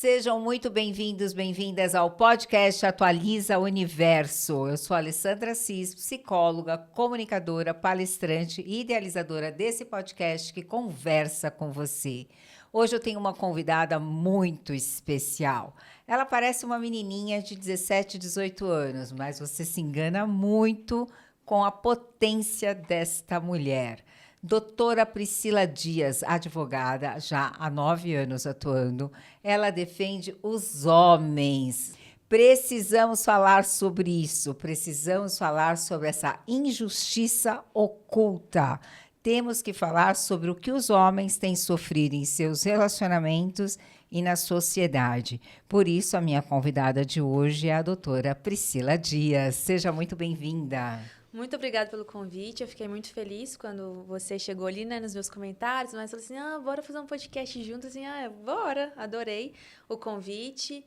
Sejam muito bem-vindos, bem-vindas ao podcast Atualiza Universo. Eu sou a Alessandra Assis, psicóloga, comunicadora, palestrante e idealizadora desse podcast que conversa com você. Hoje eu tenho uma convidada muito especial. Ela parece uma menininha de 17, 18 anos, mas você se engana muito com a potência desta mulher. Doutora Priscila Dias, advogada, já há 9 anos atuando, ela defende os homens. Precisamos falar sobre isso, precisamos falar sobre essa injustiça oculta. Temos que falar sobre o que os homens têm sofrido em seus relacionamentos e na sociedade. Por isso, a minha convidada de hoje é a doutora Priscila Dias. Seja muito bem-vinda. Muito obrigada pelo convite, eu fiquei muito feliz quando você chegou ali, né, nos meus comentários, mas falou assim, bora fazer um podcast juntos, assim, bora, adorei o convite.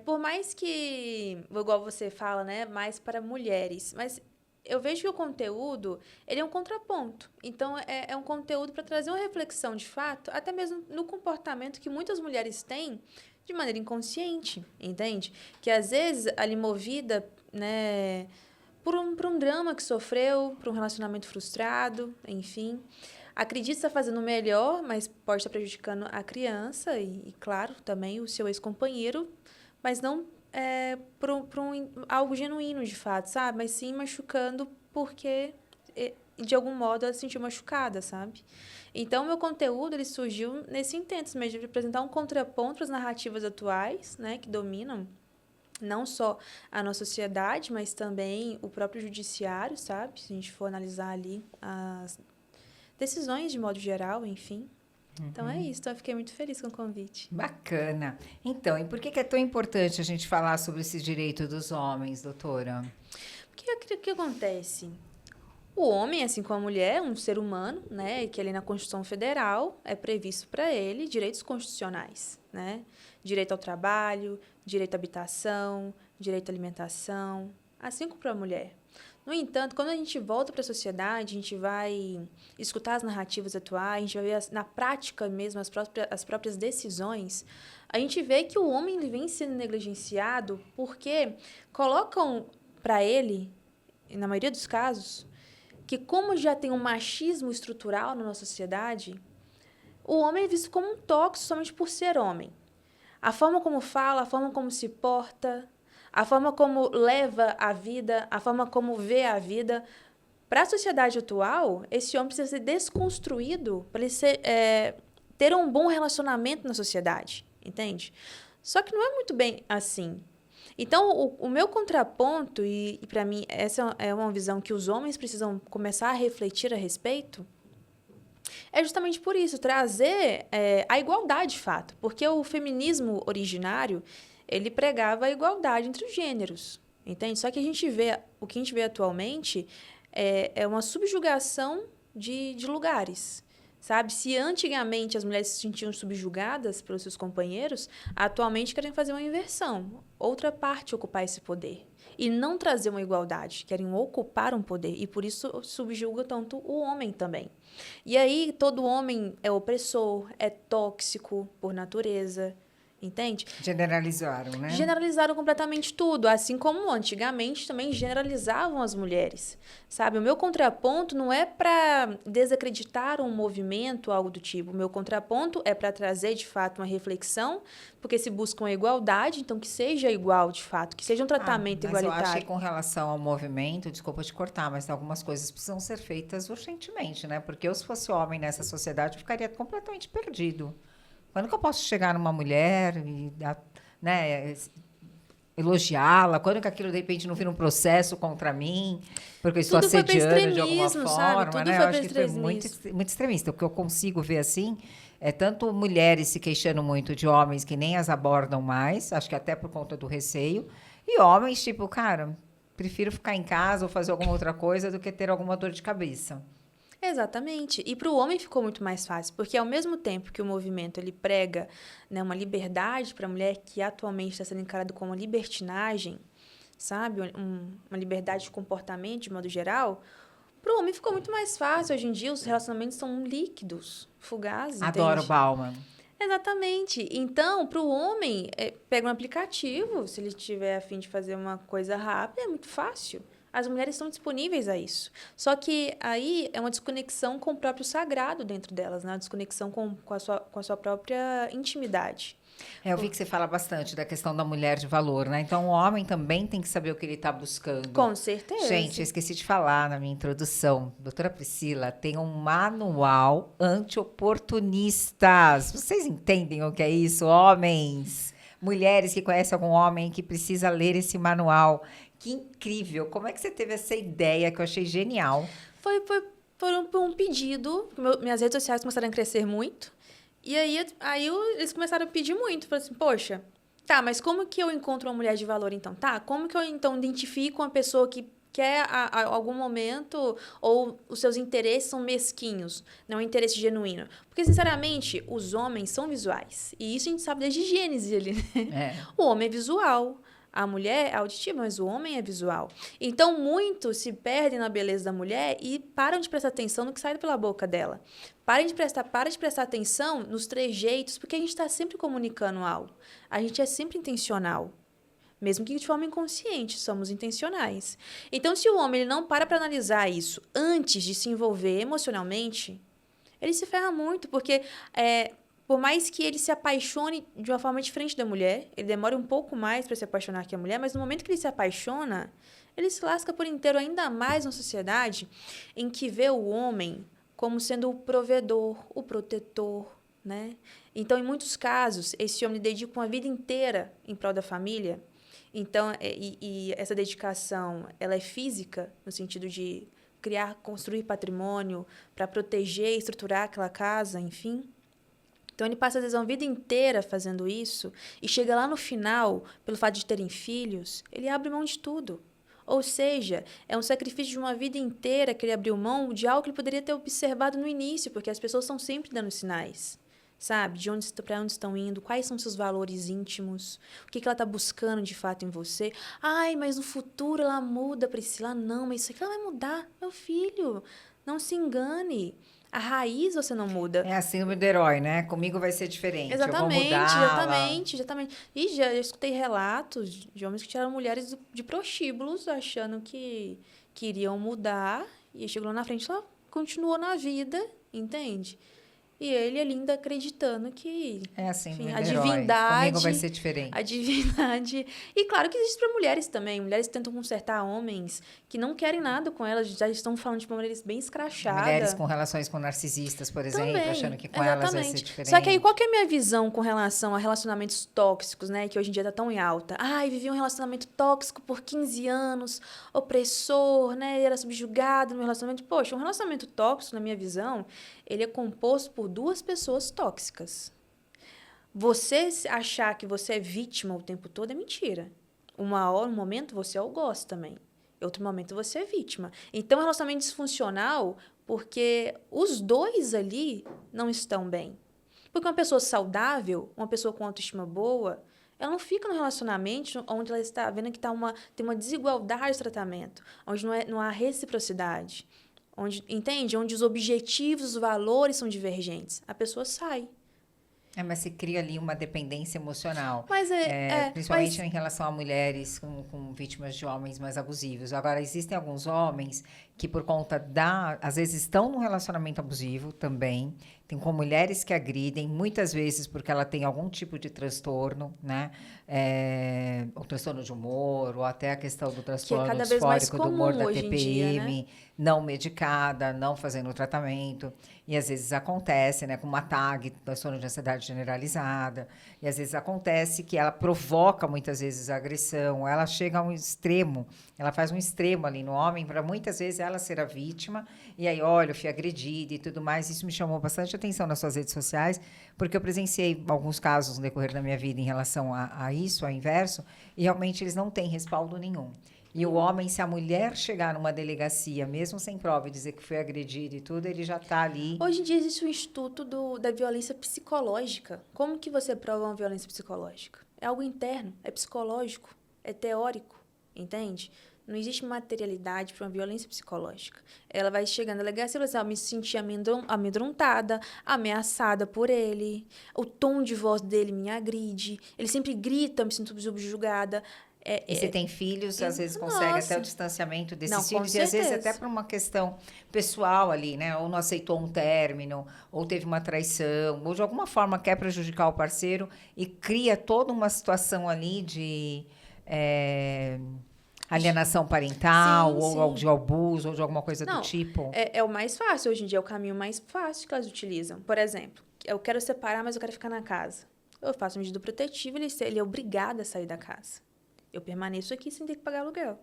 Por mais que, igual você fala, né, mais para mulheres, mas eu vejo que o conteúdo, ele é um contraponto, então é um conteúdo para trazer uma reflexão de fato, até mesmo no comportamento que muitas mulheres têm de maneira inconsciente, entende? Que às vezes, ali movida, né, por um drama que sofreu, por um relacionamento frustrado, enfim. Acredita estar fazendo o melhor, mas pode estar prejudicando a criança e claro, também o seu ex-companheiro, mas não por algo genuíno, de fato, sabe? Mas sim machucando porque, de algum modo, ela se sentiu machucada, sabe? Então, meu conteúdo ele surgiu nesse intento mesmo de apresentar um contraponto para as narrativas atuais, né, que dominam não só a nossa sociedade, mas também o próprio judiciário, sabe? Se a gente for analisar ali as decisões de modo geral, enfim. Então é isso, então eu fiquei muito feliz com o convite. Bacana. Então, e por que é tão importante a gente falar sobre esse direito dos homens, doutora? Porque o que acontece? O homem, assim como a mulher, é um ser humano, né? E que ali na Constituição Federal é previsto para ele direitos constitucionais, né? Direito ao trabalho, direito à habitação, direito à alimentação, assim como para a mulher. No entanto, quando a gente volta para a sociedade, a gente vai escutar as narrativas atuais, a gente vai ver na prática mesmo as próprias decisões, a gente vê que o homem ele vem sendo negligenciado porque colocam para ele, na maioria dos casos, que como já tem um machismo estrutural na nossa sociedade, o homem é visto como um tóxico somente por ser homem. A forma como fala, a forma como se porta, a forma como leva a vida, a forma como vê a vida. Para a sociedade atual, esse homem precisa ser desconstruído para ele ter um bom relacionamento na sociedade, entende? Só que não é muito bem assim. Então, o meu contraponto, e para mim essa é uma visão que os homens precisam começar a refletir a respeito, é justamente por isso, trazer a igualdade de fato. Porque o feminismo originário, ele pregava a igualdade entre os gêneros, entende? Só que o que a gente vê atualmente é uma subjugação de lugares. Sabe? Se antigamente as mulheres se sentiam subjugadas pelos seus companheiros, atualmente querem fazer uma inversão. Outra parte ocupar esse poder. E não trazer uma igualdade. Querem ocupar um poder. E por isso subjuga tanto o homem também. E aí todo homem é opressor, é tóxico por natureza. Entende? Generalizaram, né? Generalizaram completamente tudo, assim como antigamente também generalizavam as mulheres, sabe? O meu contraponto não é para desacreditar um movimento, algo do tipo. O meu contraponto é para trazer, de fato, uma reflexão, porque se busca uma igualdade, então que seja igual, de fato, que seja um tratamento igualitário. Eu acho que com relação ao movimento, desculpa te cortar, mas algumas coisas precisam ser feitas urgentemente, né? Porque eu, se fosse homem nessa sociedade, eu ficaria completamente perdido. Quando que eu posso chegar numa mulher e né, elogiá-la? Quando que aquilo, de repente, não vira um processo contra mim? Porque eu estou assediando de alguma forma. Sabe? Tudo né? foi Eu acho que foi muito extremista. O que eu consigo ver assim é tanto mulheres se queixando muito de homens que nem as abordam mais, acho que até por conta do receio, e homens, tipo, cara, prefiro ficar em casa ou fazer alguma outra coisa do que ter alguma dor de cabeça. Exatamente. E para o homem ficou muito mais fácil, porque ao mesmo tempo que o movimento ele prega, né, uma liberdade para a mulher que atualmente está sendo encarada como uma libertinagem, sabe? Uma liberdade de comportamento de modo geral, para o homem ficou muito mais fácil. Hoje em dia os relacionamentos são líquidos, fugazes, Adoro entende? Bauman. Exatamente. Então, para o homem, pega um aplicativo, se ele tiver a fim de fazer uma coisa rápida, é muito fácil. As mulheres estão disponíveis a isso. Só que aí é uma desconexão com o próprio sagrado dentro delas, né? Uma desconexão com a sua própria intimidade. Eu vi que você fala bastante da questão da mulher de valor, né? Então, o homem também tem que saber o que ele está buscando. Com certeza. Gente, eu esqueci de falar na minha introdução. Doutora Priscila tem um manual anti-oportunistas. Vocês entendem o que é isso, homens? Mulheres que conhecem algum homem que precisa ler esse manual. Que incrível! Como é que você teve essa ideia que eu achei genial? Foi por um pedido. Minhas redes sociais começaram a crescer muito. E aí eles começaram a pedir muito. Falaram assim, poxa, tá, mas como que eu encontro uma mulher de valor, então? Tá, como que eu, então, identifico uma pessoa que quer a algum momento ou os seus interesses são mesquinhos, não é um interesse genuíno? Porque, sinceramente, os homens são visuais. E isso a gente sabe desde Gênesis ali, né? O homem é visual. A mulher é auditiva, mas o homem é visual. Então, muitos se perdem na beleza da mulher e param de prestar atenção no que sai pela boca dela. Para de prestar atenção nos trejeitos, porque a gente está sempre comunicando algo. A gente é sempre intencional. Mesmo que de forma inconsciente, somos intencionais. Então, se o homem ele não para analisar isso antes de se envolver emocionalmente, ele se ferra muito, porque por mais que ele se apaixone de uma forma diferente da mulher, ele demora um pouco mais para se apaixonar que a mulher, mas no momento que ele se apaixona, ele se lasca por inteiro, ainda mais na sociedade em que vê o homem como sendo o provedor, o protetor, né? Então, em muitos casos, esse homem dedica uma vida inteira em prol da família. Então, e essa dedicação, ela é física, no sentido de criar, construir patrimônio para proteger e estruturar aquela casa, enfim. Então, ele passa, às vezes, a vida inteira fazendo isso e chega lá no final, pelo fato de terem filhos, ele abre mão de tudo. Ou seja, é um sacrifício de uma vida inteira que ele abriu mão de algo que ele poderia ter observado no início, porque as pessoas estão sempre dando sinais, sabe? Para onde estão indo, quais são seus valores íntimos, o que ela está buscando de fato em você. Ai, mas no futuro ela muda, Priscila. Não, mas isso aqui ela vai mudar. Meu filho, não se engane. A raiz você não muda. É a síndrome do herói, né? Comigo vai ser diferente. Exatamente, eu vou mudar. exatamente. E já escutei relatos de homens que tiraram mulheres de prostíbulos achando que iriam mudar. E chegou lá na frente, ela continuou na vida, entende? E ele ainda acreditando que, É assim, enfim, a divindade. Comigo vai ser diferente. A divindade. E claro que existe para mulheres também. Mulheres tentam consertar homens que não querem nada com elas, já estão falando de uma maneira bem escrachada. Mulheres com relações com narcisistas, por exemplo, também, achando que com exatamente. elas vai ser diferente. Só que aí, qual que é a minha visão com relação a relacionamentos tóxicos, né? Que hoje em dia tá tão em alta. Ai, vivi um relacionamento tóxico por 15 anos, opressor, né? Era subjugado no meu relacionamento. Poxa, um relacionamento tóxico, na minha visão, ele é composto por duas pessoas tóxicas. Você achar que você é vítima o tempo todo é mentira. Um momento você é o gosto também. Em outro momento você é vítima. Então, é um relacionamento disfuncional porque os dois ali não estão bem. Porque uma pessoa saudável, uma pessoa com autoestima boa, ela não fica no relacionamento onde ela está vendo que tem uma desigualdade de tratamento, onde não há reciprocidade. Entende? Onde os objetivos, os valores são divergentes. A pessoa sai. Mas se cria ali uma dependência emocional. Mas principalmente em relação a mulheres com vítimas de homens mais abusivos. Agora, existem alguns homens que, por conta às vezes, estão num relacionamento abusivo também. Tem com mulheres que agridem, muitas vezes porque ela tem algum tipo de transtorno, né? O transtorno de humor, ou até a questão do transtorno disfórico do humor da TPM, dia, né? Não medicada, não fazendo o tratamento. E às vezes acontece, né, com uma TAG, transtorno de ansiedade generalizada, e às vezes acontece que ela provoca muitas vezes a agressão, ela chega a um extremo, ela faz um extremo ali no homem, para muitas vezes ela ser a vítima, e aí, olha, eu fui agredida e tudo mais. Isso me chamou bastante atenção nas suas redes sociais, porque eu presenciei alguns casos no decorrer da minha vida em relação a isso, ao inverso, e realmente eles não têm respaldo nenhum. E o homem, se a mulher chegar numa delegacia, mesmo sem prova, e dizer que foi agredida e tudo, ele já está ali. Hoje em dia existe um instituto da violência psicológica. Como que você prova uma violência psicológica? É algo interno, é psicológico, é teórico, entende? Não existe materialidade para uma violência psicológica. Ela vai chegar na delegacia e vai dizer, eu me senti amedrontada, ameaçada por ele, o tom de voz dele me agride, ele sempre grita, eu me sinto subjugada. E se tem filhos, às vezes consegue até o distanciamento desses filhos, e às vezes até por uma questão pessoal ali, né? Ou não aceitou um término, ou teve uma traição, ou de alguma forma quer prejudicar o parceiro e cria toda uma situação ali de alienação parental, ou de abuso, ou de alguma coisa do tipo. É o mais fácil, hoje em dia é o caminho mais fácil que elas utilizam. Por exemplo, eu quero separar, mas eu quero ficar na casa. Eu faço uma medida protetiva, ele é obrigado a sair da casa. Eu permaneço aqui sem ter que pagar aluguel.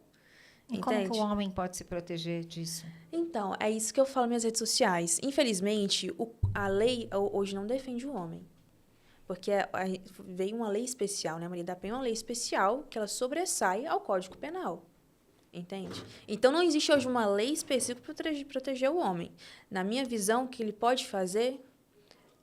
E como que o homem pode se proteger disso? Então, é isso que eu falo nas minhas redes sociais. Infelizmente, a lei hoje não defende o homem. Porque veio uma lei especial, né? A Maria da Penha é uma lei especial que ela sobressai ao Código Penal. Entende? Então, não existe hoje uma lei específica para proteger o homem. Na minha visão, o que ele pode fazer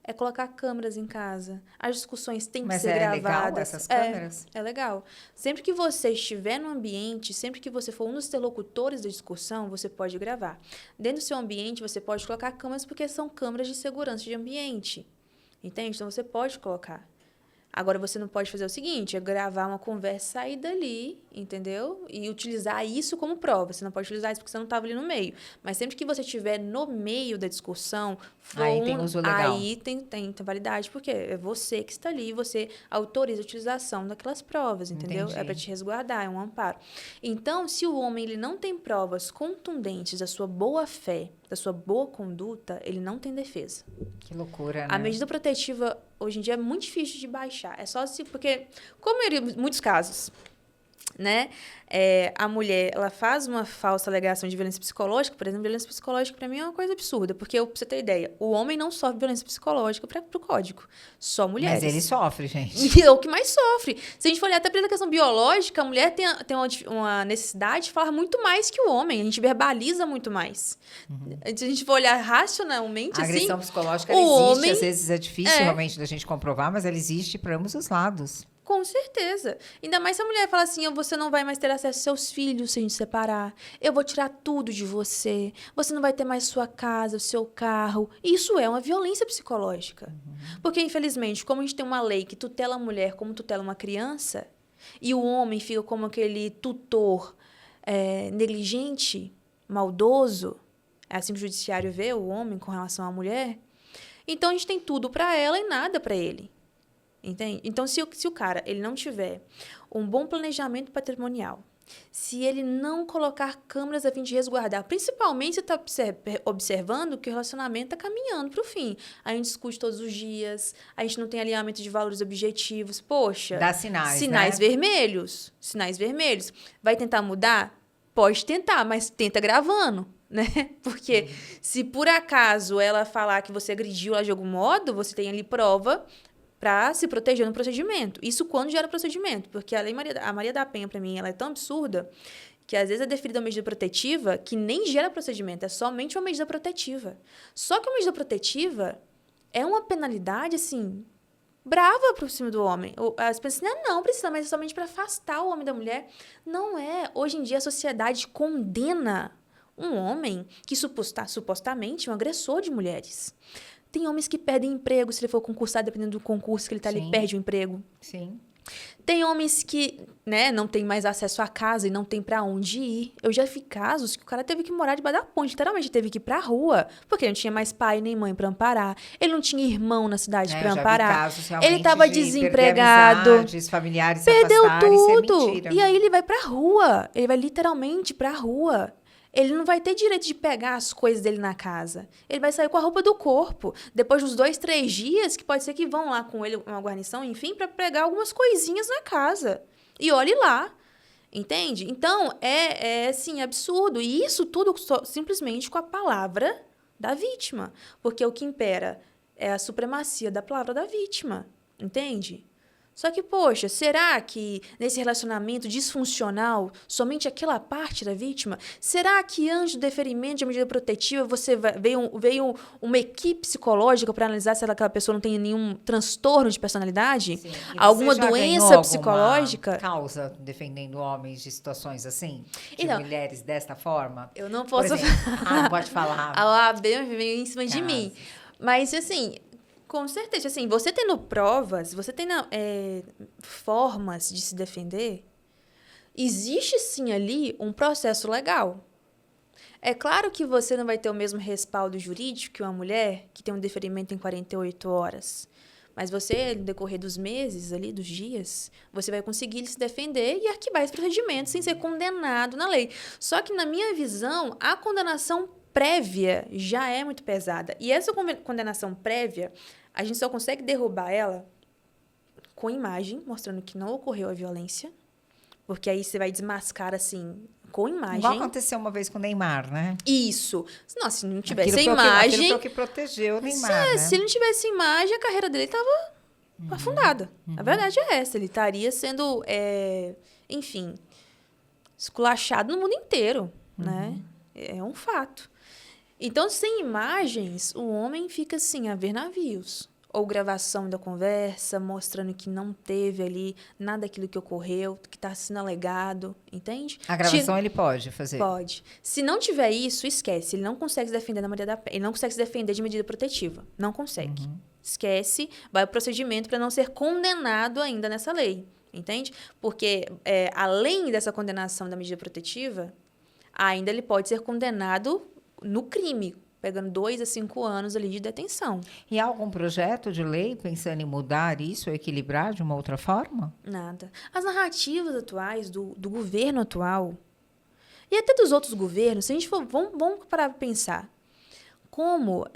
é colocar câmeras em casa. As discussões têm que ser gravadas. Mas é legal essas câmeras? É legal. Sempre que você estiver no ambiente, sempre que você for um dos interlocutores da discussão, você pode gravar. Dentro do seu ambiente, você pode colocar câmeras, porque são câmeras de segurança de ambiente. Entende? Então, você pode colocar. Agora, você não pode fazer o seguinte, é gravar uma conversa, sair dali, entendeu? E utilizar isso como prova. Você não pode utilizar isso porque você não estava ali no meio. Mas sempre que você estiver no meio da discussão... Aí tem uso legal. Aí tem validade, porque é você que está ali, você autoriza a utilização daquelas provas, entendeu? Entendi. É para te resguardar, é um amparo. Então, se o homem ele não tem provas contundentes da sua boa-fé, da sua boa conduta, ele não tem defesa. Que loucura, né? A medida protetiva, hoje em dia, é muito difícil de baixar. É só se... Porque, como em muitos casos, né? A mulher, ela faz uma falsa alegação de violência psicológica. Por exemplo, violência psicológica, para mim, é uma coisa absurda. Porque, pra você ter ideia, o homem não sofre violência psicológica pro código. Só mulheres. Mas ele sofre, gente. E é o que mais sofre. Se a gente for olhar até pela questão biológica, a mulher tem uma necessidade de falar muito mais que o homem. A gente verbaliza muito mais. Se a gente for olhar racionalmente, a agressão assim, psicológica o existe. homem, às vezes é difícil realmente da gente comprovar, mas ela existe para ambos os lados. Com certeza. Ainda mais se a mulher fala assim, você não vai mais ter acesso aos seus filhos se a gente separar. Eu vou tirar tudo de você. Você não vai ter mais sua casa, o seu carro. Isso é uma violência psicológica. Porque, infelizmente, como a gente tem uma lei que tutela a mulher como tutela uma criança, e o homem fica como aquele tutor negligente, maldoso, é assim que o judiciário vê o homem com relação à mulher, então a gente tem tudo para ela e nada para ele. Entende? Então, se o cara ele não tiver um bom planejamento patrimonial, se ele não colocar câmeras a fim de resguardar, principalmente se está observando que o relacionamento está caminhando para o fim. A gente discute todos os dias, a gente não tem alinhamento de valores objetivos. Poxa, dá sinais, sinais né? vermelhos. Sinais vermelhos. Vai tentar mudar? Pode tentar, mas tenta gravando. Né? Porque se por acaso ela falar que você agrediu ela de algum modo, você tem ali prova para se proteger no procedimento. Isso quando gera procedimento, porque a Maria da Penha, para mim, ela é tão absurda que às vezes é deferida uma medida protetiva que nem gera procedimento, é somente uma medida protetiva. Só que a medida protetiva é uma penalidade, assim, brava para cima do homem. As pessoas dizem, não precisa, mas é somente para afastar o homem da mulher. Não é. Hoje em dia a sociedade condena um homem que supostamente é um agressor de mulheres. Tem homens que perdem emprego se ele for concursado, dependendo do concurso que ele está ali, perde o emprego. Sim. Tem homens que, né, não tem mais acesso à casa e não tem para onde ir. Eu já vi casos que o cara teve que morar debaixo da ponte, literalmente teve que ir pra rua, porque ele não tinha mais pai nem mãe para amparar. Ele não tinha irmão na cidade para amparar. Casos, ele estava desempregado, familiares perdeu tudo. Isso é mentira. E aí ele vai pra rua, ele vai literalmente pra rua. Ele não vai ter direito de pegar as coisas dele na casa. Ele vai sair com a roupa do corpo. Depois de uns 2, 3 dias, que pode ser que vão lá com ele, uma guarnição, enfim, para pegar algumas coisinhas na casa. E olhe lá. Entende? Então, assim, absurdo. E isso tudo simplesmente com a palavra da vítima. Porque o que impera é a supremacia da palavra da vítima. Entende? Só que, poxa, será que nesse relacionamento disfuncional, somente aquela parte da vítima? Será que antes do deferimento de medida protetiva, veio uma equipe psicológica para analisar se aquela pessoa não tem nenhum transtorno de personalidade? Sim. Alguma doença psicológica? Causa defendendo homens de situações assim? De Então, mulheres desta forma? Eu não posso... Por exemplo, não pode falar. A OAB veio em cima de mim. Mas, assim... Com certeza, assim, você tendo provas, você tendo formas de se defender, existe sim ali um processo legal. É claro que você não vai ter o mesmo respaldo jurídico que uma mulher que tem um deferimento em 48 horas. Mas você, no decorrer dos meses ali, dos dias, você vai conseguir se defender e arquivar esse procedimento sem ser condenado na lei. Só que, na minha visão, a condenação prévia já é muito pesada. E essa condenação prévia, a gente só consegue derrubar ela com imagem, mostrando que não ocorreu a violência. Porque aí você vai desmascarar, assim, com imagem. Igual aconteceu uma vez com o Neymar, né? Isso. Nossa, se não tivesse a imagem... Aquilo foi o que protegeu o Neymar, né? Se ele não tivesse imagem, a carreira dele estava afundada. A verdade é essa. Ele estaria sendo, enfim, esculachado no mundo inteiro, né? É um fato. Então, sem imagens, o homem fica assim, a ver navios. Ou gravação da conversa, mostrando que não teve ali nada daquilo que ocorreu, que está sendo alegado, entende? A gravação ele pode fazer? Pode. Se não tiver isso, esquece. Ele não consegue se defender da Maria da Penha. Ele não consegue se defender de medida protetiva. Não consegue. Esquece, vai o procedimento para não ser condenado ainda nessa lei, entende? Porque, além dessa condenação da medida protetiva, ainda ele pode ser condenado no crime, pegando 2 a 5 anos ali de detenção. E há algum projeto de lei pensando em mudar isso, equilibrar de uma outra forma? Nada. As narrativas atuais do governo atual, e até dos outros governos, se a gente for, vamos parar para pensar, como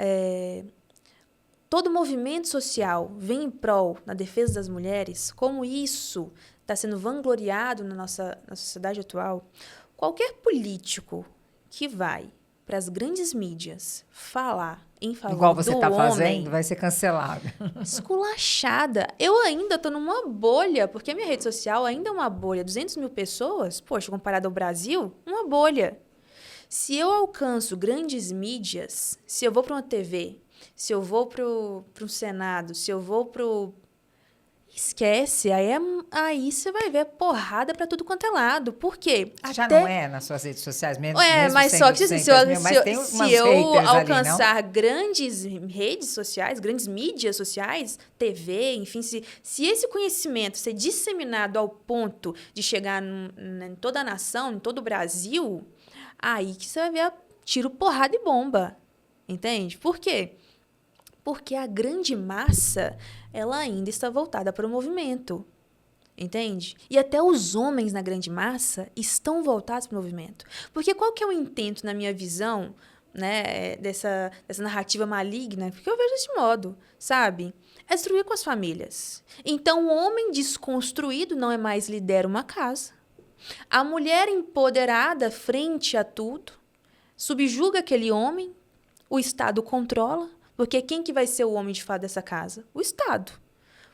todo movimento social vem em prol na defesa das mulheres, como isso está sendo vangloriado na sociedade atual, qualquer político que vai para as grandes mídias falar em favor do homem... Igual você está fazendo, vai ser cancelado. Esculachada. Eu ainda estou numa bolha, porque a minha rede social ainda é uma bolha. 200 mil pessoas, poxa, comparado ao Brasil, uma bolha. Se eu alcanço grandes mídias, se eu vou para uma TV, se eu vou para um Senado, se eu vou para o... Esquece, aí você vai ver porrada para tudo quanto é lado. Por quê? Já não é nas suas redes sociais mesmo? Mas só que assim, se eu alcançar grandes redes sociais, grandes mídias sociais, TV, enfim, se esse conhecimento ser disseminado ao ponto de chegar em toda a nação, em todo o Brasil, aí que você vai ver tiro, porrada e bomba. Entende? Por quê? Porque a grande massa, ela ainda está voltada para o movimento, entende? E até os homens na grande massa estão voltados para o movimento. Porque qual que é o intento, na minha visão, né, dessa narrativa maligna? Porque eu vejo desse modo, sabe? É destruir com as famílias. Então, o homem desconstruído não é mais lidera uma casa. A mulher empoderada frente a tudo, subjuga aquele homem, o Estado controla. Porque quem que vai ser o homem de fato dessa casa? O Estado.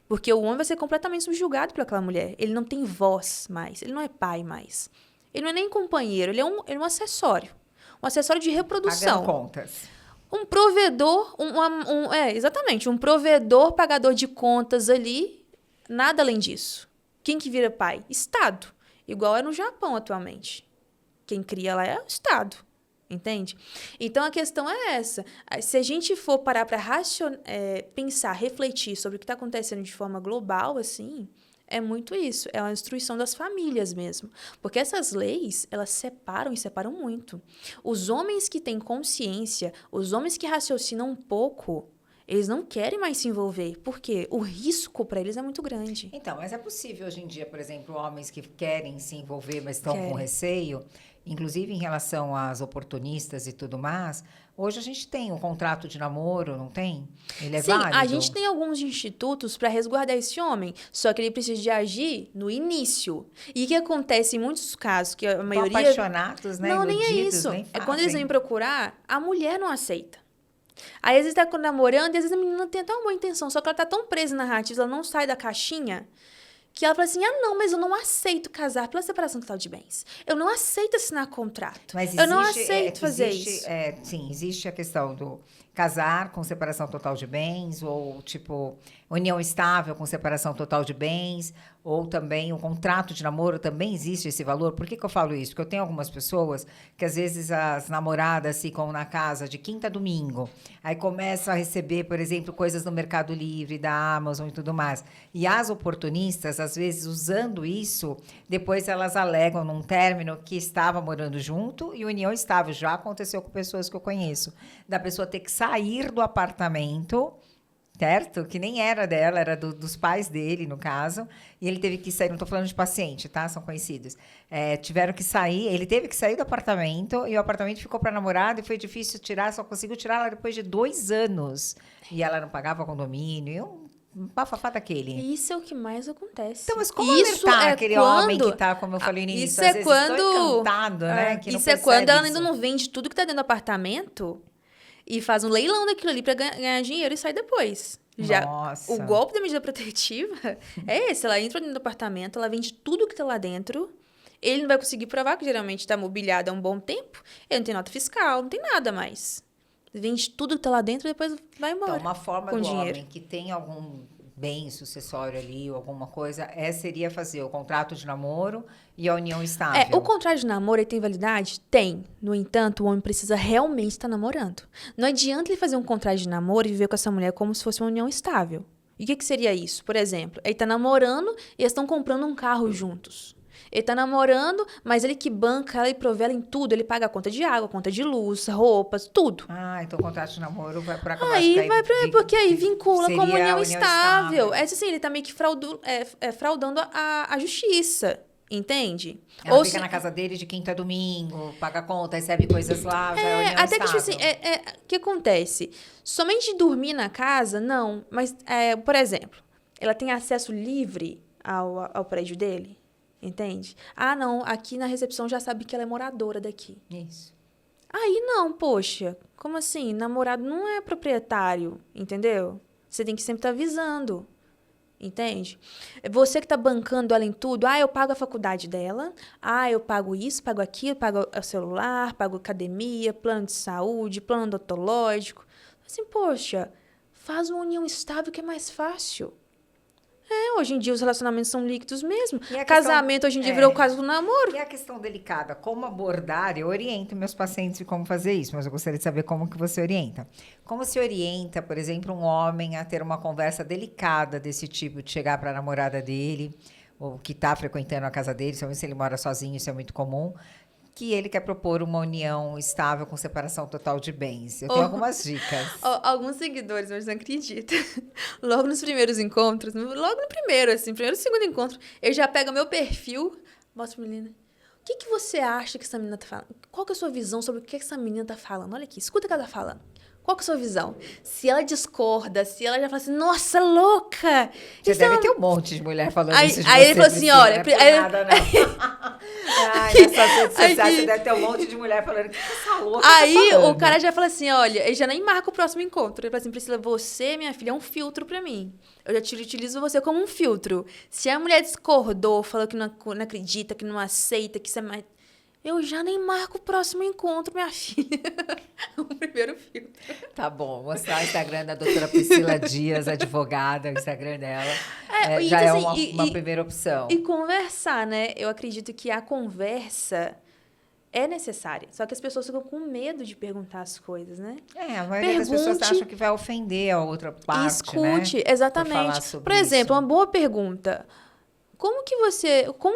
Porque o homem vai ser completamente subjugado por aquela mulher. Ele não tem voz mais. Ele não é pai mais. Ele não é nem companheiro. Ele é um acessório. Um acessório de reprodução. Pagando contas. Um provedor. Exatamente. Um provedor, pagador de contas ali. Nada além disso. Quem que vira pai? Estado. Igual é no Japão atualmente. Quem cria lá é o Estado. Entende? Então, a questão é essa. Se a gente for parar para pensar, refletir sobre o que está acontecendo de forma global, assim, é muito isso. É uma destruição das famílias mesmo. Porque essas leis, elas separam e separam muito. Os homens que têm consciência, os homens que raciocinam um pouco, eles não querem mais se envolver. Por quê? O risco para eles é muito grande. Então, mas é possível hoje em dia, por exemplo, homens que querem se envolver, mas estão com receio... Inclusive, em relação às oportunistas e tudo mais, hoje a gente tem um contrato de namoro, não tem? Ele é válido? A gente tem alguns institutos para resguardar esse homem, só que ele precisa de agir no início. E o que acontece em muitos casos, que a maioria... apaixonados, né? Não, iludidos, nem é isso. Nem é quando eles vêm procurar, a mulher não aceita. Aí, às vezes, tá namorando e às vezes a menina tem até uma boa intenção, só que ela tá tão presa na narrativa, ela não sai da caixinha, que ela fala assim, não, mas eu não aceito casar pela separação total de bens. Eu não aceito assinar contrato. Mas eu não aceito fazer isso. Sim, existe a questão do casar com separação total de bens, ou tipo, união estável com separação total de bens, ou também o contrato de namoro, também existe esse valor. Por que eu falo isso? Porque eu tenho algumas pessoas que às vezes as namoradas ficam na casa de quinta a domingo, aí começam a receber, por exemplo, coisas no Mercado Livre, da Amazon e tudo mais. E as oportunistas, às vezes, usando isso, depois elas alegam num término que estava morando junto e união estável. Já aconteceu com pessoas que eu conheço, da pessoa ter que sair do apartamento, certo? Que nem era dela, era dos pais dele, no caso. E ele teve que sair, não estou falando de paciente, tá? São conhecidos. Tiveram que sair, ele teve que sair do apartamento e o apartamento ficou para namorada e foi difícil tirar, só conseguiu tirar ela depois de 2 anos. E ela não pagava condomínio, um bafafá daquele. Isso é o que mais acontece. Então, mas como alertar aquele homem que tá, como eu falei no início, isso às vezes quando encantado, né? Que isso é quando ela ainda não vende tudo que tá dentro do apartamento e faz um leilão daquilo ali para ganhar dinheiro e sai depois. Nossa. O golpe da medida protetiva é esse. Ela entra dentro do apartamento, ela vende tudo que tá lá dentro. Ele não vai conseguir provar, que geralmente está mobiliado há um bom tempo. Ele não tem nota fiscal, não tem nada mais. Vende tudo que tá lá dentro e depois vai embora. Então, uma forma com do dinheiro. homem que tem algum bem sucessório ali, ou alguma coisa, seria fazer o contrato de namoro e a união estável. O contrato de namoro, ele tem validade? Tem. No entanto, o homem precisa realmente estar namorando. Não adianta ele fazer um contrato de namoro e viver com essa mulher como se fosse uma união estável. E o que seria isso? Por exemplo, ele está namorando e eles estão comprando um carro juntos. Ele tá namorando, mas ele que banca, ela e provê ela em tudo. Ele paga a conta de água, a conta de luz, roupas, tudo. Então o contrato de namoro vai para acabar. Porque aí vincula como união estável. Assim, ele tá meio que fraudando a justiça. Entende? Ela fica na casa dele de quinta a domingo, paga a conta, recebe coisas lá, já é união até estável. que, tipo assim, o que acontece? Somente de dormir na casa, não. Mas, por exemplo, ela tem acesso livre ao prédio dele. Entende? Não, aqui na recepção já sabe que ela é moradora daqui. Isso. Aí não, poxa. Como assim? Namorado não é proprietário, entendeu? Você tem que sempre estar avisando. Entende? Você que está bancando ela em tudo. Eu pago a faculdade dela. Eu pago isso, pago aquilo, pago o celular, pago academia, plano de saúde, plano odontológico. Assim, poxa, faz uma união estável que é mais fácil. Hoje em dia os relacionamentos são líquidos mesmo. Casamento hoje em dia virou o caso do namoro. E a questão delicada, como abordar? Eu oriento meus pacientes de como fazer isso, mas eu gostaria de saber como que você orienta. Como se orienta, por exemplo, um homem a ter uma conversa delicada desse tipo, de chegar para a namorada dele, ou que está frequentando a casa dele, se ele mora sozinho, isso é muito comum, que ele quer propor uma união estável com separação total de bens. Eu tenho algumas dicas. Alguns seguidores, mas não acredito. Logo nos primeiros encontros, logo no primeiro, assim, primeiro e segundo encontro, eu já pego meu perfil, mostro pra menina. O que você acha que essa menina tá falando? Qual que é a sua visão sobre o que essa menina tá falando? Olha aqui, escuta o que ela tá falando. Qual que é a sua visão? Se ela discorda, se ela já fala assim, nossa, louca! Você deve ter um monte de mulher falando isso de você. Aí ele falou assim, olha... Não é nada, não. Nessas redes sociais você deve ter um monte de mulher falando, que essa louca Aí tá o cara já fala assim, olha, ele já nem marca o próximo encontro. Ele fala assim, Priscila, você, minha filha, é um filtro pra mim. Eu já utilizo você como um filtro. Se a mulher discordou, falou que não acredita, que não aceita, que isso é mais... Eu já nem marco o próximo encontro, minha filha. O primeiro filtro. Tá bom, mostrar o Instagram da doutora Priscila Dias, advogada, o Instagram dela. Já é uma primeira opção. E conversar, né? Eu acredito que a conversa é necessária. Só que as pessoas ficam com medo de perguntar as coisas, né? A maioria das pessoas acham que vai ofender a outra parte, escute, né? Exatamente. Por exemplo, uma boa pergunta... Como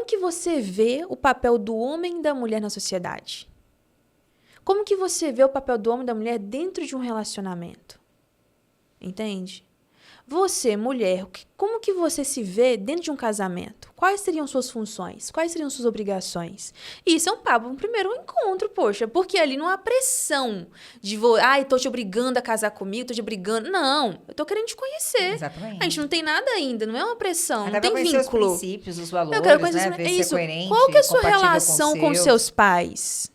que você vê o papel do homem e da mulher na sociedade? Como que você vê o papel do homem e da mulher dentro de um relacionamento? Entende? Você, mulher, como que você se vê dentro de um casamento? Quais seriam suas funções? Quais seriam suas obrigações? E isso é um papo, um primeiro encontro, poxa, porque ali não há pressão de, tô te obrigando a casar comigo, tô te obrigando. Não, eu tô querendo te conhecer. Exatamente. A gente não tem nada ainda, não é uma pressão, não tem vínculo. Os princípios, os valores, eu quero conhecer, né? Ver se é coerente, qual que é a sua relação com seus seus pais?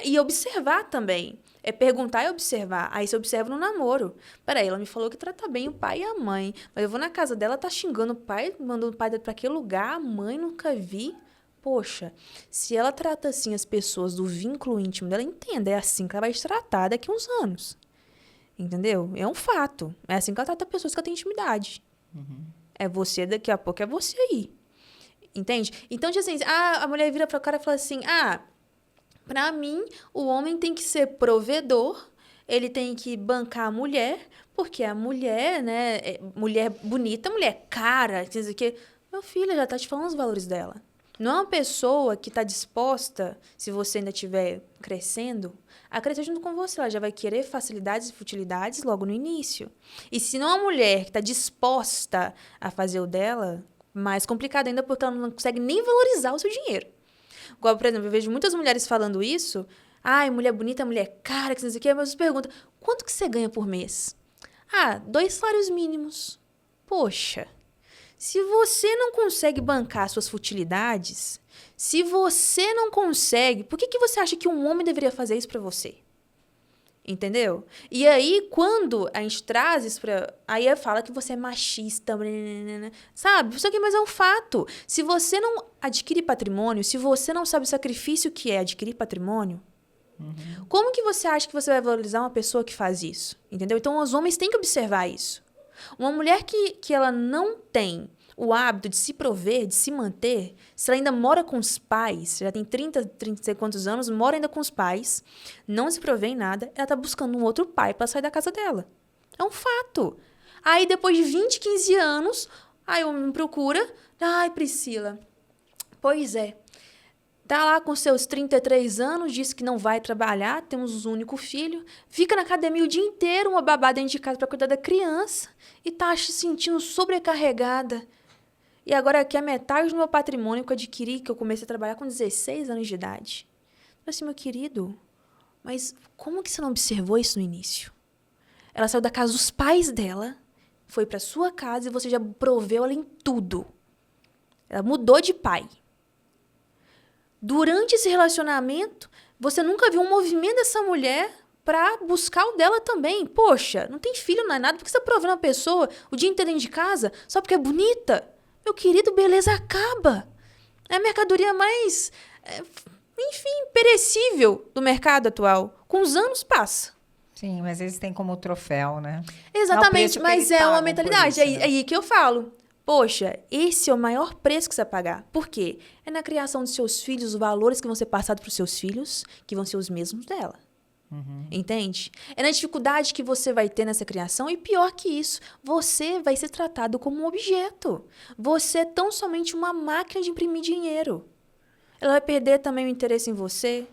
E observar também. É perguntar e observar. Aí você observa no namoro. Peraí, ela me falou que trata bem o pai e a mãe. Mas eu vou na casa dela, tá xingando o pai, mandando o pai pra aquele lugar, a mãe nunca vi. Poxa, se ela trata assim as pessoas do vínculo íntimo dela, entenda, é assim que ela vai te tratar daqui a uns anos. Entendeu? É um fato. É assim que ela trata pessoas que ela tem intimidade. É você, daqui a pouco é você aí. Entende? Então, tipo assim, a mulher vira pra cara e fala assim, pra mim, o homem tem que ser provedor, ele tem que bancar a mulher, porque a mulher, né, mulher bonita, mulher cara, quer dizer que... Meu filho, já tá te falando os valores dela. Não é uma pessoa que tá disposta, se você ainda estiver crescendo, a crescer junto com você. Ela já vai querer facilidades e futilidades logo no início. E se não é uma mulher que tá disposta a fazer o dela, mais complicado ainda, porque ela não consegue nem valorizar o seu dinheiro. Igual, por exemplo, eu vejo muitas mulheres falando isso. Ai, mulher bonita, mulher cara, que não sei o quê. Mas você pergunta, quanto que você ganha por mês? 2 salários mínimos. Poxa, se você não consegue bancar suas futilidades, se você não consegue, por que você acha que um homem deveria fazer isso pra você? Entendeu? E aí, quando a gente traz isso pra... Aí fala que você é machista, sabe? Isso aqui, mas é um fato. Se você não adquire patrimônio, se você não sabe o sacrifício que é adquirir patrimônio, como que você acha que você vai valorizar uma pessoa que faz isso? Entendeu? Então, os homens têm que observar isso. Uma mulher que ela não tem o hábito de se prover, de se manter, se ela ainda mora com os pais, já tem 30 e sei quantos anos, mora ainda com os pais, não se provê em nada, ela tá buscando um outro pai para sair da casa dela. É um fato. Aí, depois de 20, 15 anos, aí o homem me procura. Ai, Priscila, pois é. Tá lá com seus 33 anos, disse que não vai trabalhar, temos um único filho, fica na academia o dia inteiro, uma babá dentro de casa para cuidar da criança, e tá se sentindo sobrecarregada. E agora quer metade do meu patrimônio que eu adquiri, que eu comecei a trabalhar com 16 anos de idade. Mas assim, meu querido, mas como que você não observou isso no início? Ela saiu da casa dos pais dela, foi para sua casa e você já proveu ela em tudo. Ela mudou de pai. Durante esse relacionamento, você nunca viu um movimento dessa mulher para buscar o dela também. Poxa, não tem filho, não é nada. Por que você tá provando uma pessoa o dia inteiro dentro de casa só porque é bonita? Meu querido, beleza acaba. É a mercadoria mais, enfim, perecível do mercado atual. Com os anos passa. Sim, mas eles têm como troféu, né? Exatamente, mas é uma mentalidade. Isso, né? Aí que eu falo. Poxa, esse é o maior preço que você vai pagar. Por quê? É na criação dos seus filhos, os valores que vão ser passados para os seus filhos, que vão ser os mesmos dela. Entende? É na dificuldade que você vai ter nessa criação e pior que isso, você vai ser tratado como um objeto. Você é tão somente uma máquina de imprimir dinheiro. Ela vai perder também o interesse em você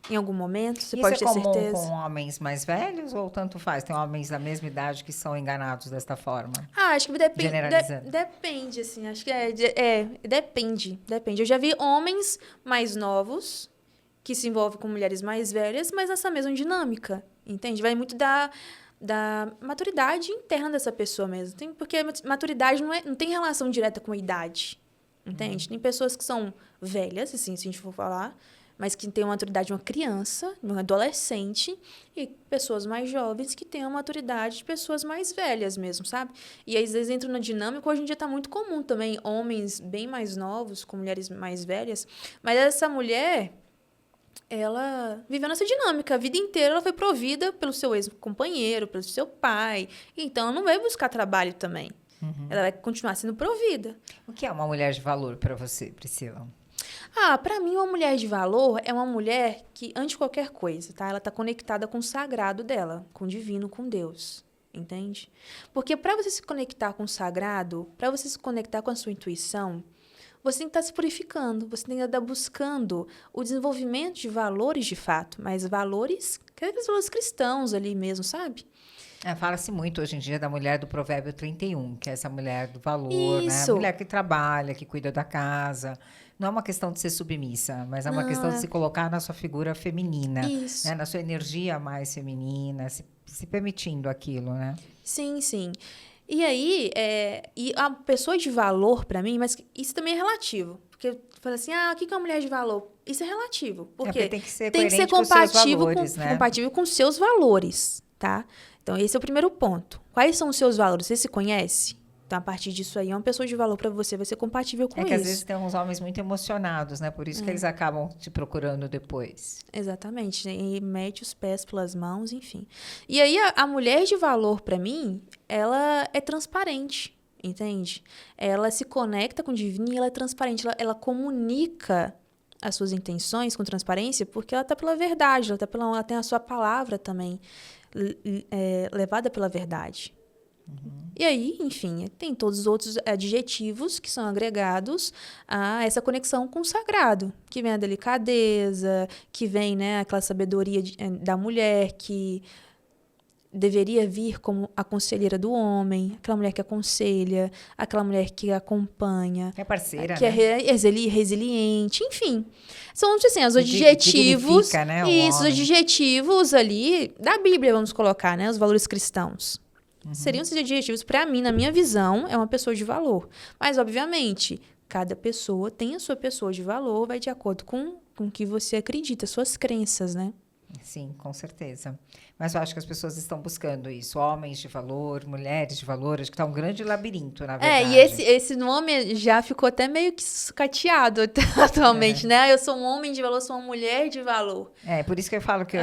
em algum momento, você pode ter certeza. Isso é comum com homens mais velhos ou tanto faz? Tem homens da mesma idade que são enganados desta forma? Acho que depende. Generalizando. Depende, assim. Acho que depende. Eu já vi homens mais novos que se envolvem com mulheres mais velhas, mas nessa mesma dinâmica, entende? Vai muito da maturidade interna dessa pessoa mesmo. Porque maturidade não tem relação direta com a idade, entende? Tem pessoas que são velhas, assim, se a gente for falar, mas que têm uma maturidade de uma criança, de um adolescente, e pessoas mais jovens que têm a maturidade de pessoas mais velhas mesmo, sabe? E às vezes entram na dinâmica, hoje em dia está muito comum também, homens bem mais novos com mulheres mais velhas, mas essa mulher, ela viveu nessa dinâmica, a vida inteira ela foi provida pelo seu ex-companheiro, pelo seu pai, então ela não vai buscar trabalho também, ela vai continuar sendo provida. O que é uma mulher de valor para você, Priscila? Para mim, uma mulher de valor é uma mulher que, antes de qualquer coisa, tá? Ela tá conectada com o sagrado dela, com o divino, com Deus, entende? Porque para você se conectar com o sagrado, para você se conectar com a sua intuição, você tem que estar se purificando, você tem que estar buscando o desenvolvimento de valores de fato, mas valores, aqueles valores cristãos ali mesmo, sabe? Fala-se muito hoje em dia da mulher do Provérbio 31, que é essa mulher do valor, né? Isso. A mulher que trabalha, que cuida da casa. Não é uma questão de ser submissa, mas é uma questão de se colocar na sua figura feminina. Isso. Né? Na sua energia mais feminina, se permitindo aquilo, né? Sim, sim. E aí, e a pessoa de valor para mim, mas isso também é relativo. Porque fala assim, o que é uma mulher de valor? isso é relativo. Porque Porque tem que ser tem que ser coerente com os seus compatível valores, né? compatível com os seus valores, tá? Então, esse é o primeiro ponto. Quais são os seus valores? Você se conhece? Então, a partir disso aí, uma pessoa de valor para você vai ser compatível com É que isso. às vezes tem uns homens muito emocionados, né? Por isso que eles acabam te procurando depois. Exatamente. E mete os pés pelas mãos, enfim. E aí, a mulher de valor, para mim, ela é transparente, entende? Ela se conecta com o divino e ela é transparente. Ela comunica as suas intenções com transparência porque ela tá pela verdade, ela tem a sua palavra também levada pela verdade. E aí, enfim, tem todos os outros adjetivos que são agregados a essa conexão com o sagrado, que vem a delicadeza, que vem, né, aquela sabedoria da mulher que deveria vir como a conselheira do homem, aquela mulher que aconselha, aquela mulher que acompanha, É parceira, que né? é resiliente, enfim. São, assim, os adjetivos, Dignifica, né, o os homem. adjetivos ali da Bíblia, vamos colocar, né, os valores cristãos. Seriam esses adjetivos, para mim, na minha visão, é uma pessoa de valor. Mas, obviamente, cada pessoa tem a sua pessoa de valor, vai de acordo com o que você acredita, suas crenças, né? Sim, com certeza. Mas eu acho que as pessoas estão buscando isso. Homens de valor, mulheres de valor. Acho que está um grande labirinto, na verdade. E esse nome já ficou até meio que sucateado atualmente, né? Eu sou um homem de valor, sou uma mulher de valor. Por isso que eu falo que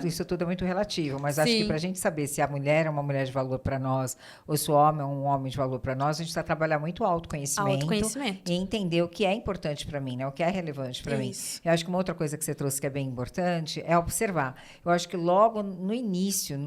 isso tudo é muito relativo. Mas acho que para a gente saber se a mulher é uma mulher de valor para nós ou se o homem é um homem de valor para nós, a gente está trabalhando muito autoconhecimento e entender o que é importante para mim, né? O que é relevante para mim. Eu acho que uma outra coisa que você trouxe que é bem importante é observar. Eu acho que logo no início,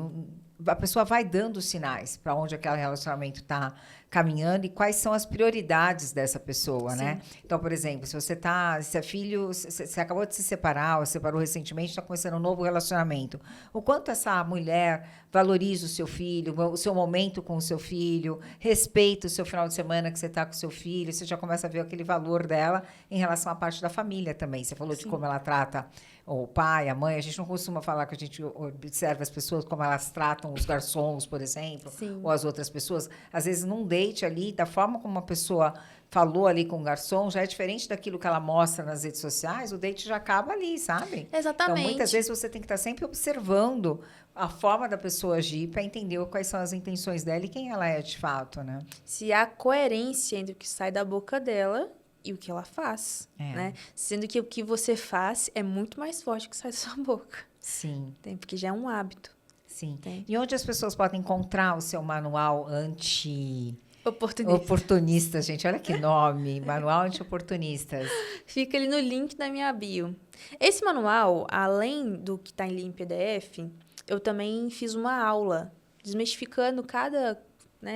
a pessoa vai dando sinais para onde aquele relacionamento está caminhando e quais são as prioridades dessa pessoa, né? Então, por exemplo, se é filho, você acabou de se separar, ou separou recentemente, está começando um novo relacionamento. O quanto essa mulher valoriza o seu filho, o seu momento com o seu filho, respeita o seu final de semana que você está com o seu filho, você já começa a ver aquele valor dela em relação à parte da família também. Você falou de como ela trata o pai, a mãe. A gente não costuma falar que a gente observa as pessoas como elas tratam os garçons, por exemplo, ou as outras pessoas. Às vezes, num date ali, da forma como uma pessoa falou ali com o garçom, já é diferente daquilo que ela mostra nas redes sociais, o date já acaba ali, sabe? Exatamente. Então, muitas vezes você tem que estar sempre observando a forma da pessoa agir para entender quais são as intenções dela e quem ela é de fato, né? Se há coerência entre o que sai da boca dela e o que ela faz, né? Sendo que o que você faz é muito mais forte que sai da sua boca. Sim. Porque já é um hábito. Sim. E onde as pessoas podem encontrar o seu manual oportunista, gente? Olha que nome, manual anti-oportunistas. Fica ali no link da minha bio. Esse manual, além do que está em PDF, eu também fiz uma aula desmistificando cada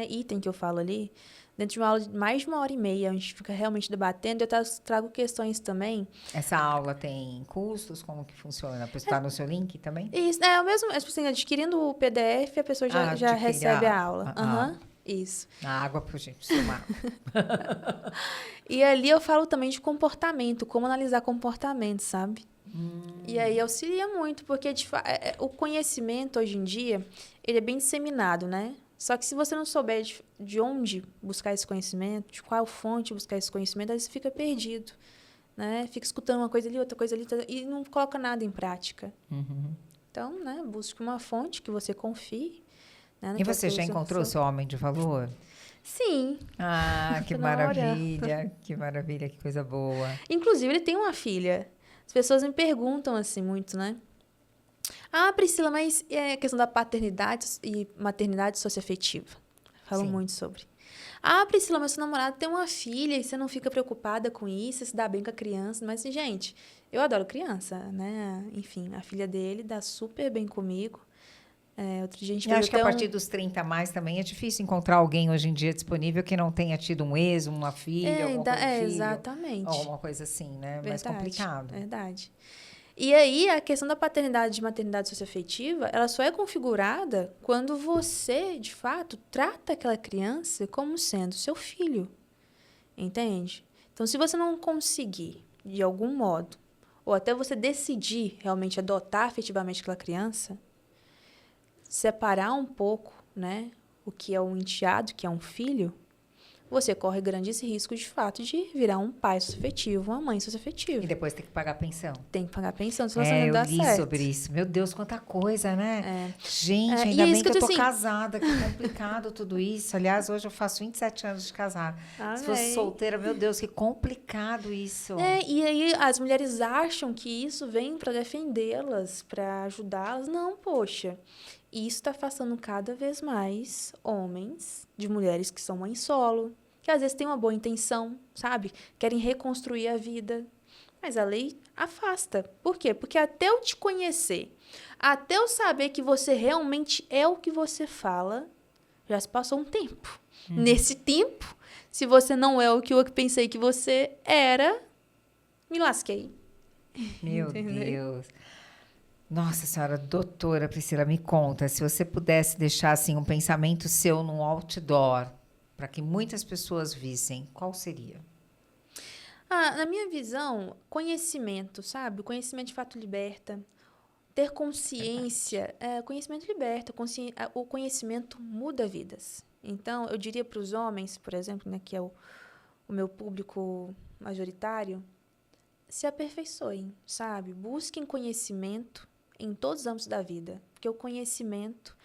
item que eu falo ali. Dentro de uma aula de mais de 1h30, a gente fica realmente debatendo. Eu trago questões também. Essa aula tem custos? Como que funciona? Está no seu link também? Isso, é o mesmo. Assim, adquirindo o PDF, a pessoa já recebe a aula. Isso. A água, por gente, tomar. E ali eu falo também de comportamento, como analisar comportamento, sabe? E aí auxilia muito, porque o conhecimento hoje em dia, ele é bem disseminado, né? Só que se você não souber de onde buscar esse conhecimento, de qual fonte buscar esse conhecimento, aí você fica perdido, né? Fica escutando uma coisa ali, outra coisa ali, e não coloca nada em prática. Então, né, busque uma fonte que você confie. Né, e você já encontrou o seu homem de valor? Sim. Ah, que maravilha, que maravilha, que coisa boa. Inclusive, ele tem uma filha. As pessoas me perguntam assim muito, né? Ah, Priscila, mas é a questão da paternidade e maternidade socioafetiva. Falo muito sobre. Ah, Priscila, mas seu namorado tem uma filha e você não fica preocupada com isso, se dá bem com a criança. Mas, gente, eu adoro criança, né? Enfim, a filha dele dá super bem comigo. Outro dia a gente acho que a partir dos 30 a mais também é difícil encontrar alguém hoje em dia disponível que não tenha tido um ex, uma filha, alguma coisa filho, exatamente. Alguma coisa assim, né? Mais complicado. Verdade. E aí, a questão da paternidade e maternidade socioafetiva, ela só é configurada quando você, de fato, trata aquela criança como sendo seu filho. Entende? Então, se você não conseguir, de algum modo, ou até você decidir realmente adotar afetivamente aquela criança, separar um pouco, né, o que é um enteado, que é um filho, você corre grandes riscos, de fato, de virar um pai socioafetivo, uma mãe socioafetiva. E depois tem que pagar pensão. Tem que pagar pensão, se você não dá certo. Eu li sobre isso. Meu Deus, quanta coisa, né? Gente, e ainda é bem isso que eu que eu tô tô, assim, casada, que complicado tudo isso. Aliás, hoje eu faço 27 anos de casada. Se fosse Amém. solteira, meu Deus, que complicado isso. E aí as mulheres acham que isso vem para defendê-las, para ajudá-las. Não, poxa. Isso está afastando cada vez mais homens de mulheres que são mães solo, que às vezes têm uma boa intenção, sabe? Querem reconstruir a vida. Mas a lei afasta. Por quê? Porque até eu te conhecer, até eu saber que você realmente é o que você fala, já se passou um tempo. Nesse tempo, se você não é o que eu pensei que você era, me lasquei. Meu Entendeu? Deus. Nossa senhora, doutora Priscila, me conta, se você pudesse deixar assim um pensamento seu num outdoor, para que muitas pessoas vissem, qual seria? Na minha visão, conhecimento, sabe? O conhecimento de fato liberta. Ter consciência, conhecimento liberta. O conhecimento muda vidas. Então, eu diria para os homens, por exemplo, né, que é o meu público majoritário, se aperfeiçoem, sabe? Busquem conhecimento em todos os âmbitos da vida. Porque o conhecimento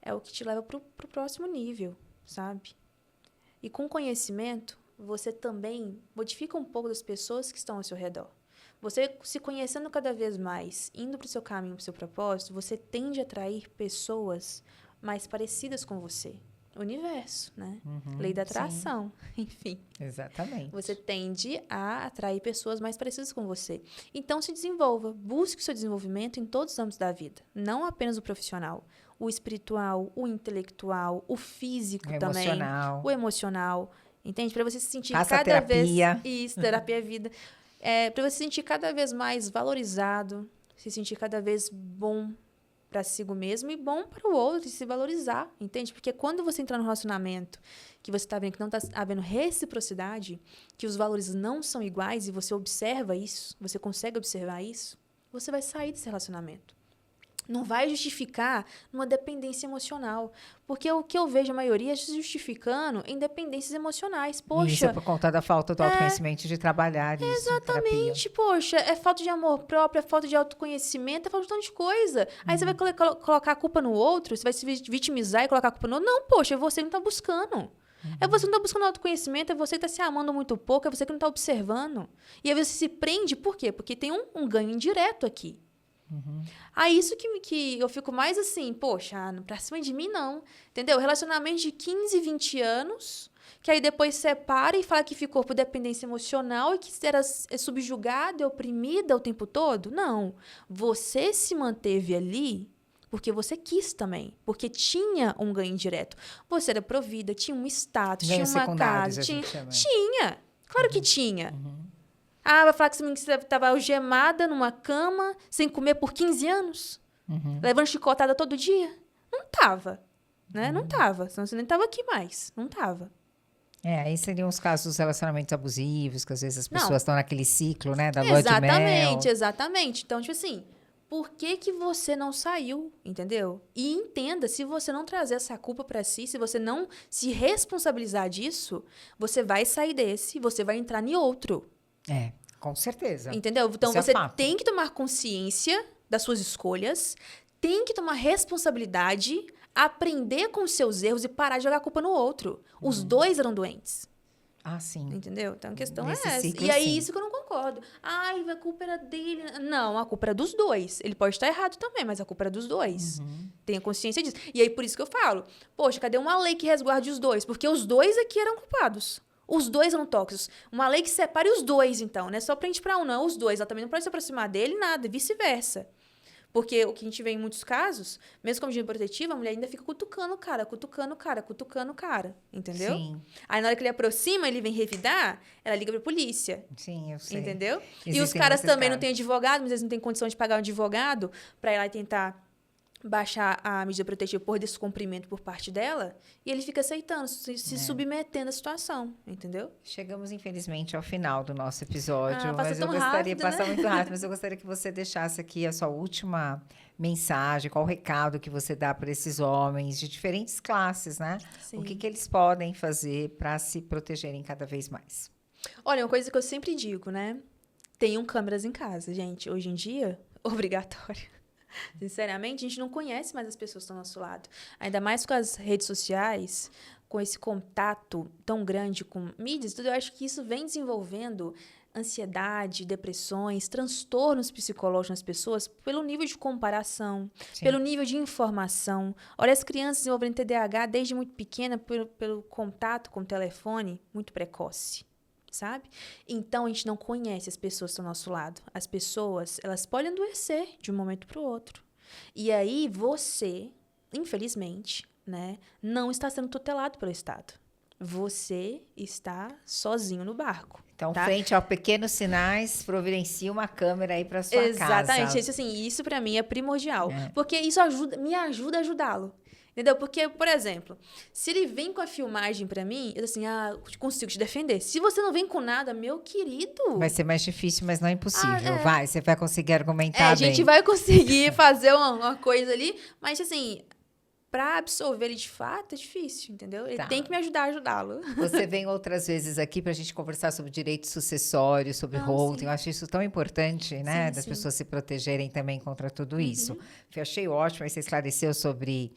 é o que te leva para o próximo nível, sabe? E com conhecimento, você também modifica um pouco das pessoas que estão ao seu redor. Você se conhecendo cada vez mais, indo para o seu caminho, para o seu propósito, você tende a atrair pessoas mais parecidas com você. Universo, né? Lei da atração, enfim. Exatamente. Você tende a atrair pessoas mais parecidas com você. Então, se desenvolva. Busque o seu desenvolvimento em todos os âmbitos da vida. Não apenas o profissional. O espiritual, o intelectual, o físico também. O emocional. Entende? Para você se sentir cada vez... Isso, terapia é vida. Para você se sentir cada vez mais valorizado, se sentir cada vez bom para si mesmo e bom para o outro, e se valorizar, entende? Porque quando você entrar no relacionamento, que você está vendo que não está havendo reciprocidade, que os valores não são iguais e você observa isso, você consegue observar isso, você vai sair desse relacionamento. Não vai justificar uma dependência emocional. Porque o que eu vejo a maioria é se justificando em dependências emocionais. Poxa, isso é por conta da falta do autoconhecimento de trabalhar isso. Exatamente, poxa. É falta de amor próprio, é falta de autoconhecimento, é falta de um tanto de coisa. Aí você vai colocar a culpa no outro, você vai se vitimizar e colocar a culpa no outro. Não, poxa, é você que não está buscando. É você que não está buscando autoconhecimento, é você que está se amando muito pouco, é você que não está observando. E aí você se prende, por quê? Porque tem um ganho indireto aqui. Aí isso que eu fico mais assim, poxa, pra cima de mim não, entendeu? Relacionamento de 15, 20 anos, que aí depois separa e fala que ficou por dependência emocional e que era subjugada, oprimida o tempo todo. Não, você se manteve ali porque você quis também, porque tinha um ganho direto. Você era provida, tinha um status, tinha uma casa, tinha, claro que tinha. Vai falar que você estava algemada numa cama, sem comer por 15 anos? Levando chicotada todo dia? Não estava, né? Não estava, senão você nem estava aqui mais. Não estava. Aí seriam os casos dos relacionamentos abusivos, que às vezes as pessoas estão naquele ciclo, né? Da lua de mel. Exatamente. Então, tipo assim, por que você não saiu, entendeu? E entenda, se você não trazer essa culpa para si, se você não se responsabilizar disso, você vai sair desse e você vai entrar em outro. Com certeza. Entendeu? Então, você tem que tomar consciência das suas escolhas, tem que tomar responsabilidade, aprender com os seus erros e parar de jogar a culpa no outro. Os dois eram doentes. Sim. Entendeu? Então, a questão é Nesse essa. ciclo, E aí, sim. isso que eu não concordo. A culpa era dele. Não, a culpa era dos dois. Ele pode estar errado também, mas a culpa era dos dois. Tenha consciência disso. E aí, por isso que eu falo, poxa, cadê uma lei que resguarde os dois? Porque os dois aqui eram culpados. Os dois eram tóxicos. Uma lei que separe os dois, então, né? Só prende pra um, não. Os dois. Ela também não pode se aproximar dele, nada. E vice-versa. Porque o que a gente vê em muitos casos, mesmo como medida protetiva, a mulher ainda fica cutucando o cara. Entendeu? Sim. Aí, na hora que ele aproxima, ele vem revidar, ela liga pra polícia. Sim, eu sei. Entendeu? Existem e os caras também casos. não têm advogado, mas eles não têm condição de pagar um advogado pra ir lá e tentar baixar a medida protetiva por descumprimento por parte dela, e ele fica aceitando, se submetendo à situação, entendeu? Chegamos, infelizmente, ao final do nosso episódio, passa mas eu tão gostaria, rápido, passa né? muito rápido, mas eu gostaria que você deixasse aqui a sua última mensagem, qual o recado que você dá para esses homens de diferentes classes, né? Sim. O que eles podem fazer para se protegerem cada vez mais? Olha, uma coisa que eu sempre digo, né? Tenham câmeras em casa, gente. Hoje em dia, obrigatório. Sinceramente, a gente não conhece mais as pessoas que estão ao nosso lado. Ainda mais com as redes sociais, com esse contato tão grande com mídias e tudo, eu acho que isso vem desenvolvendo ansiedade, depressões, transtornos psicológicos nas pessoas pelo nível de comparação, Sim. pelo nível de informação. Olha, as crianças desenvolvendo TDAH desde muito pequena pelo contato com o telefone muito precoce. Sabe? Então, a gente não conhece as pessoas que estão ao nosso lado. As pessoas, elas podem adoecer de um momento para o outro. E aí, você, infelizmente, né, não está sendo tutelado pelo Estado. Você está sozinho no barco. Então, tá? frente a pequenos sinais, providencie uma câmera aí para sua casa. Exatamente. Isso para mim é primordial. Porque isso me ajuda a ajudá-lo. Entendeu? Porque, por exemplo, se ele vem com a filmagem pra mim, eu assim, consigo te defender. Se você não vem com nada, meu querido... Vai ser mais difícil, mas não é impossível. Vai, você vai conseguir argumentar a bem. gente vai conseguir fazer uma coisa ali, mas assim, pra absorver ele de fato é difícil, entendeu? Ele tem que me ajudar a ajudá-lo. Você vem outras vezes aqui pra gente conversar sobre direito sucessório, sobre holding. Eu acho isso tão importante, né? Das pessoas se protegerem também contra tudo isso. Eu achei ótimo, aí você esclareceu sobre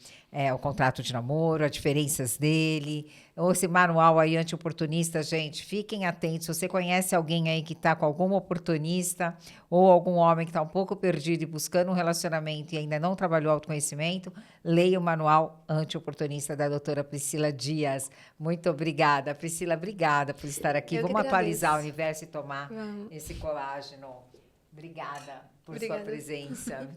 o contrato de namoro, as diferenças dele, esse manual aí anti-oportunista. Gente, fiquem atentos. Se você conhece alguém aí que está com algum oportunista ou algum homem que está um pouco perdido e buscando um relacionamento e ainda não trabalhou autoconhecimento, leia o manual anti-oportunista da doutora Priscila Dias. Muito obrigada. Priscila, obrigada por estar aqui. Vamos atualizar o universo e tomar esse colágeno. Obrigada por sua presença.